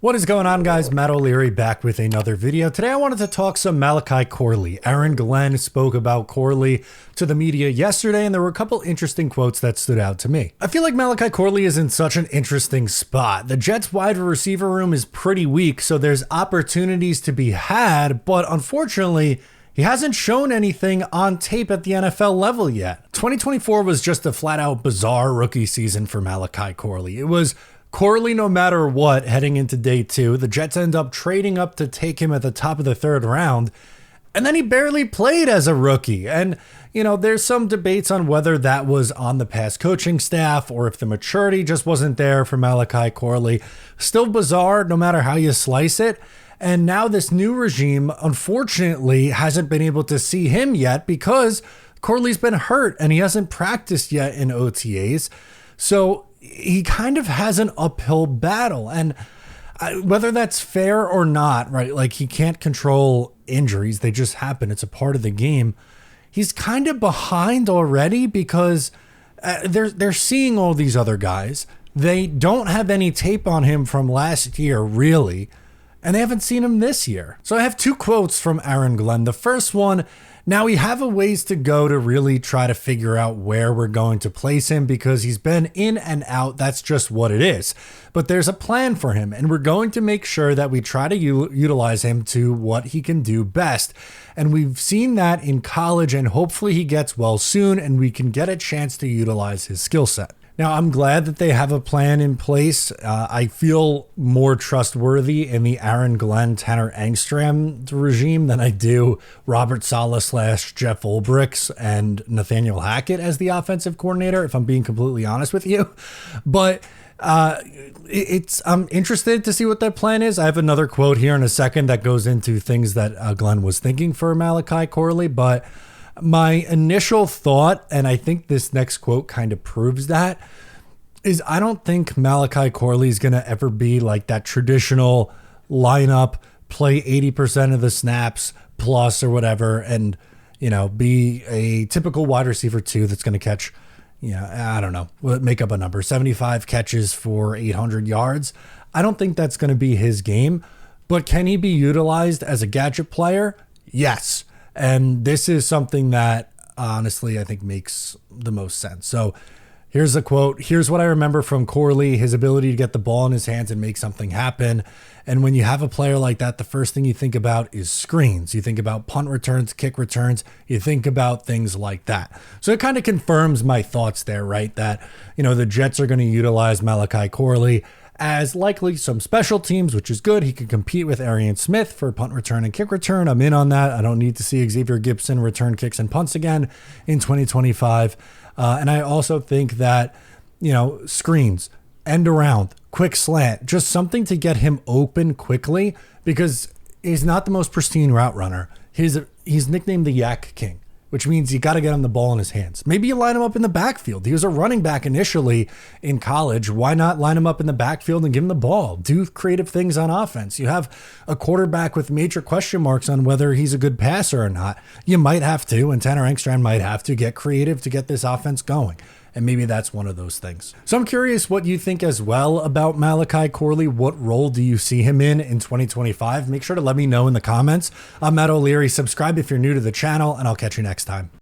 What is going on, guys? Matt O'Leary back with another video. Today I wanted to talk some Malachi Corley. Aaron Glenn spoke about Corley to the media yesterday, and there were a couple interesting quotes that stood out to me. I feel like Malachi Corley is in such an interesting spot. The Jets wide receiver room is pretty weak, so there's opportunities to be had, but unfortunately, he hasn't shown anything on tape at the NFL level yet. 2024 was just a flat out bizarre rookie season for Malachi Corley. It was Corley no matter what heading into day two. The Jets end up trading up to take him at the top of the third round. And then he barely played as a rookie. And, there's some debates on whether that was on the past coaching staff or if the maturity just wasn't there for Malachi Corley. Still bizarre no matter how you slice it. And now this new regime, unfortunately, hasn't been able to see him yet because Corley's been hurt and he hasn't practiced yet in OTAs. So he kind of has an uphill battle, and whether that's fair or not, right? Like, he can't control injuries. They just happen. It's a part of the game. He's kind of behind already because they're seeing all these other guys. They don't have any tape on him from last year, really, and they haven't seen him this year. So I have two quotes from Aaron Glenn. The first one, now we have a ways to go to really try to figure out where we're going to place him because he's been in and out. That's just what it is. But there's a plan for him, and we're going to make sure that we try to utilize him to what he can do best. And we've seen that in college, and hopefully he gets well soon and we can get a chance to utilize his skill set. Now, I'm glad that they have a plan in place. I feel more trustworthy in the Aaron Glenn, Tanner Engstrom regime than I do Robert Saleh / Jeff Ulbrichts and Nathaniel Hackett as the offensive coordinator, if I'm being completely honest with you. But I'm interested to see what that plan is. I have another quote here in a second that goes into things that Glenn was thinking for Malachi Corley, but my initial thought, and I think this next quote kind of proves that, is I don't think Malachi Corley is going to ever be like that traditional lineup, play 80% of the snaps plus or whatever, and, be a typical wide receiver 2 that's going to catch, I don't know, make up a number, 75 catches for 800 yards. I don't think that's going to be his game, but can he be utilized as a gadget player? Yes. And this is something that honestly I think makes the most sense. So here's a quote. Here's what I remember from Corley, his ability to get the ball in his hands and make something happen. And when you have a player like that, the first thing you think about is screens. You think about punt returns, kick returns. You think about things like that. So it kind of confirms my thoughts there, right? That, the Jets are going to utilize Malachi Corley as likely some special teams, which is good. He can compete with Arian Smith for punt return and kick return. I'm in on that. I don't need to see Xavier Gibson return kicks and punts again in 2025. And I also think that, screens, end around, quick slant, just something to get him open quickly because he's not the most pristine route runner. He's nicknamed the Yak King, which means you got to get him the ball in his hands. Maybe you line him up in the backfield. He was a running back initially in college. Why not line him up in the backfield and give him the ball? Do creative things on offense. You have a quarterback with major question marks on whether he's a good passer or not. You might have to, and Tanner Engstrom might have to get creative to get this offense going. And maybe that's one of those things. So I'm curious what you think as well about Malachi Corley. What role do you see him in 2025? Make sure to let me know in the comments. I'm Matt O'Leary. Subscribe if you're new to the channel, and I'll catch you next time.